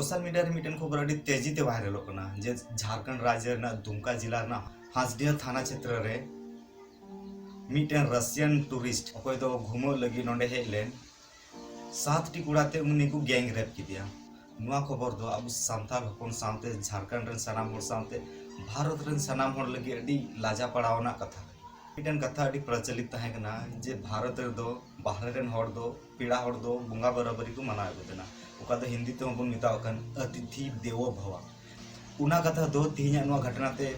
Social media रे mitten खबर अड़ी तेजी ते वायरल होना जे झारखंड राज्य ना दुमका जिला ना हांसडिया थाना क्षेत्र रे मिटन रशियन टूरिस्ट अकोय दो घुमो लगी नोंडे हेज लेन 7 टी कुड़ाते उनी को गैंग रेप किदिया नुआ खबर दो अब सांताल हपन सामते झारखंड रन सनाम होर सामते भारत रन सनाम होर लगी अड़ी लाजा पड़ावना कथा मिटन कथा अड़ी प्रचलित तहे कना जे भारत रे दो बाहर रन होर दो पीड़ा होर दो बुंगा बराबरी को मनाव देना ओका दो हिंदी ते बन मिताव कन अतिथि देवो भव उना कथा दो तिहिया नुआ घटना ते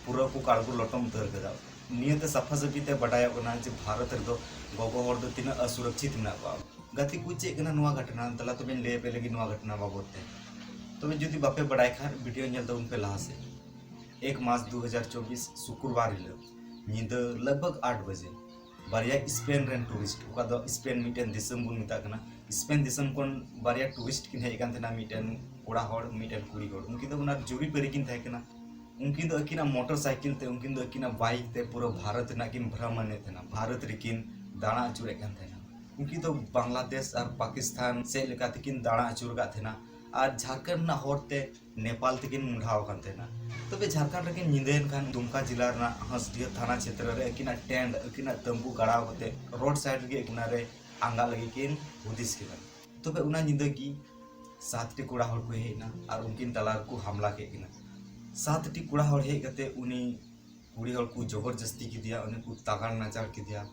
पूरा को काड़गु लटम उतर कदा नियते सफा सफी ते बडाया कना जे भारत रे दो गोगो होर दो तिना असुरक्षित ना बा गति को चे कना नुआ घटना तला तो बेन ले पे लगी नुआ घटना बाबत ते तो जुदी बापे बडाय खान वीडियो नेल दो उन पे लाहा से 1 मार्च 2024 शुक्रवार हिलोग नींद लगभग 8 बजे बारिया स्पेन रेन टूरिस्ट ओका दो स्पेन मिटन दिसम बुन मिता कना स्पेन दिसम कोन बारिया टूरिस्ट किन हेज कान थेना मिटन कोड़ा होड़ मिटन कुड़ी होड़ उनकी दो उना जुरी पेरी किन थे कना उनकी दो अकिना मोटरसाइकिल ते उनकी दो अकिना बाइक ते पूरा भारत ना किन भ्रमण थेना भारत रिकिन दाणा अचुरे कान थेना उनकी तो बांग्लादेश और पाकिस्तान से लेका तकिन दाणा अचुर का थेना और झारखंड ना होरते नेपाल तकिन मुढ़ाव कान थेना तबे झारखंड रेकिन निंदेन खान दुमका जिला ना हंसडिया थाना क्षेत्र रे अकिना टेंट अकिना तंबू गाड़ाव कते रोड साइड गे अकिना रे आंगा लगी किन हुदिस किना तबे उना निंदे की 7 टी कुड़ा होड़ को हेना और उनकिन तलार को हमला के किना 7 टी कुड़ा होड़ हे कते उनी कुड़ी होड़ को जबरदस्ती की दिया उन्हें को तागाड़ नाचार की दिया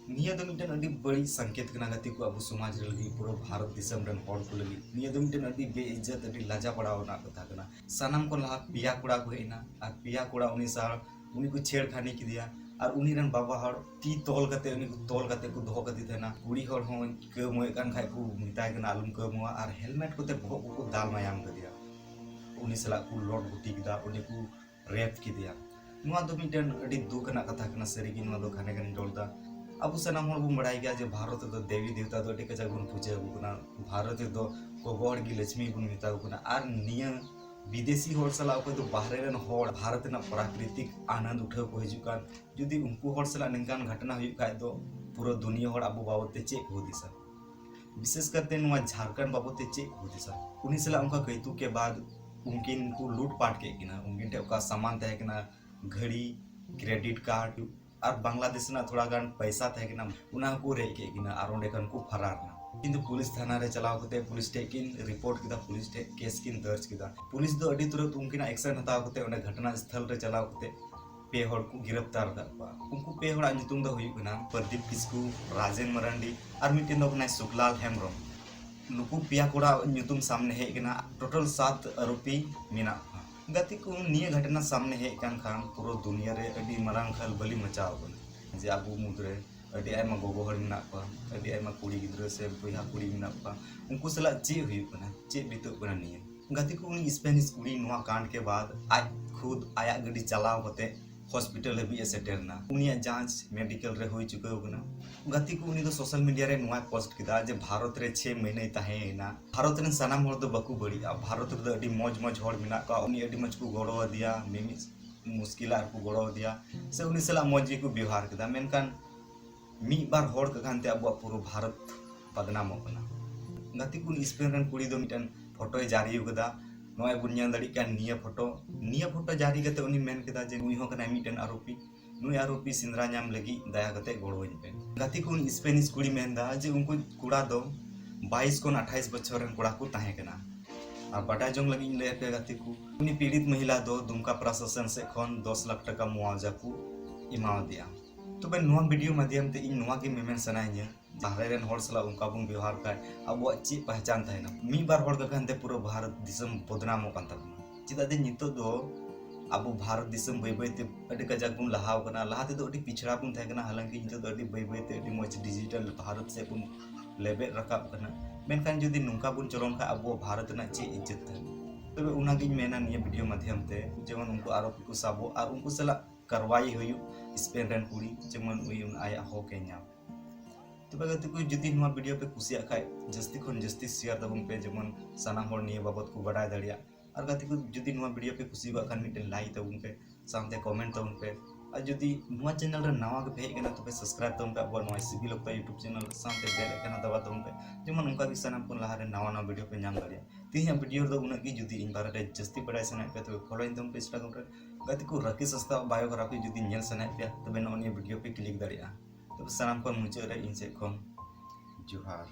निया दो मिटन अडी बड़ी संकेत कना गति को अब समाज रे लगी पूरा भारत दिसम रन होड़ को लगी निया दो मिटन अडी बेइज्जत अडी लाजा पड़ाव ना कथा कना सनम को लहा पिया कुड़ा को हेना और पिया कुड़ा उनी सा उनी को छेड़खानी की दिया और उनी रन बाबा हड़ ती तोल कते उनी को तोल कते को दोहो कति थेना कुड़ी हड़ हो के मोय कान खाय को मिताय कना आलुम के मोआ और हेलमेट कोते भोग को दाल मायाम कर दिया उनी सला को लोड बुटी किदा उनी को रेप की दिया नुआ दो मिटन अडी दुख ना कथा कना सरी की नुआ दो खाने कन डोलदा अब सनाम हड़ बुन बड़ाई गया जे भारत दो देवी देवता दो अडी कजा बुन पूजा बुना भारत दो गोगोड़ की लक्ष्मी बुन मिता बुना आर निया विदेशी होड़ सला को तो बाहर रन होड़ भारत ना प्राकृतिक आनंद उठाव को हिजुकान जुदी उनको होड़ सला निकान घटना हुई खाय तो पूरा दुनिया होड़ अब बाबते चे हो दिसा विशेष करते नुआ झारखंड बाबते चे हो दिसा उनी सला उनका कैतु के बाद उनकिन को लूट पाट के किना उनकिन टे का सामान तहे किना घड़ी क्रेडिट कार्ड और बांग्लादेश ना थोड़ा गान पैसा थे कि ना उना को रे के किना और ओंडे कन को फरार ना किंतु पुलिस थाना रे चलाव कते पुलिस टे किन रिपोर्ट किदा पुलिस टे केस किन दर्ज किदा पुलिस दो अडी तुरंत उनकिना एक्शन हताव कते ओंडे घटना स्थल रे चलाव कते पे हड़ को गिरफ्तार कर पा उनको पे हड़ नितुम दो हुई कना प्रदीप किस्कू राजेन मरांडी और मिटिन दो कना सुखलाल हेमब्रम नुकु पिया कोड़ा नितुम सामने है कना टोटल 7 आरोपी मिना गति को निया घटना सामने हेज कान खान पूरा दुनिया रे अडी मरांग खल बलि मचाव कन जे आबू मुद्रे अडी आयमा गोगो हड़ मिना पा अडी आयमा कुड़ी गिद्रा से बया कुड़ी मिना पा उनको सला चे हुई कना चे बितो कना निया गति को उनी स्पेनिश कुड़ी नुआ कांड के बाद आज खुद आया गडी चलाव होते हॉस्पिटल हबी सेटरना उनिया जांच मेडिकल रे होई चुके होगना गति को उनी दो सोशल मीडिया रे नुआ पोस्ट किदा जे भारत रे 6 महीने तहेना भारत रे सनाम हड़ दो बकु बड़िया भारत रे अडी मौज मौज हड़ मिना का उनी अडी मौज को गड़ो दिया मिमी मुश्किल आर को गड़ो दिया से उनी सला मौज को व्यवहार किदा मेनकान मी बार हड़ कानते अब पूरा भारत बदनाम होना गति को स्पेन रन कुड़ी दो मिटन फोटो जारी होगदा नोय बुनिया दड़ी का निया फोटो जारी कते उनी मेन केदा जे नुई हो कना मिटन आरोपी सिंद्रा नाम लगी दया कते गोड़ो पे गति को स्पेनिश कुड़ी मेनदा जे उनको कुड़ा दो 22 कोन 28 बछर रन कुड़ा को ताहे कना और बटा जोंग लगी ले पे गति को उनी पीड़ित महिला दो दुमका प्रशासन से खन 10 लाख टका मुआवजा को इमाव दिया तो बे नुआ वीडियो माध्यम ते इन नुआ के मेमेन सनाइया बाहर रन होड़ सला उनका बुन व्यवहार का अब चे पहचान थायना मी बार होड़ कानते पूरा भारत दिसम बदनाम कान तबना चिदा दे नितो दो अब भारत दिसम बय बय ते अडी कजाक बुन लहाव कना लहाते दो अडी पिछड़ा बुन थाय कना हालांकि नितो दो अडी बय बय ते अडी मोच डिजिटल भारत से बुन लेबे रकाब कना मेनखान जदी नुंका बुन चलन का अब भारत ना चे इज्जत था तबे उना गिन मेना निया वीडियो माध्यम ते जेमन उनको आरोपी को साबो और उनको सला कार्रवाई हुई स्पेन रन कुड़ी जेमन उई उन आया हो के न्याम तबे गति को जुदी नुआ वीडियो पे कुसिया खाय जस्ती खन जस्ती शेयर दबम पे जेमन सना हड़ निया बाबत को बडाय दड़िया और गति को जुदी नुआ वीडियो पे कुसी खान मिटे लाइक तबम पे सामते कमेंट तबम पे और जुदी नुआ चैनल रे नवा के भेज गना तो पे सब्सक्राइब तम पे अब नवा सिबिल लगता यूट्यूब चैनल सामते बेल आइकन दबा तम पे जेमन उनका भी सनाम को लहारे नवा नवा वीडियो पे नाम दाड़िया तीन वीडियो दो उनकी जुदी इन बारे रे जस्ती पढ़ाई सना पे तो फॉलो इन तम पे इंस्टाग्राम रे गति को रकी सस्ता बायोग्राफी जुदी नेल सना पे तबे नोनी वीडियो पे क्लिक दाड़िया तो सनाम को मुझे रे इन से खन जोहार।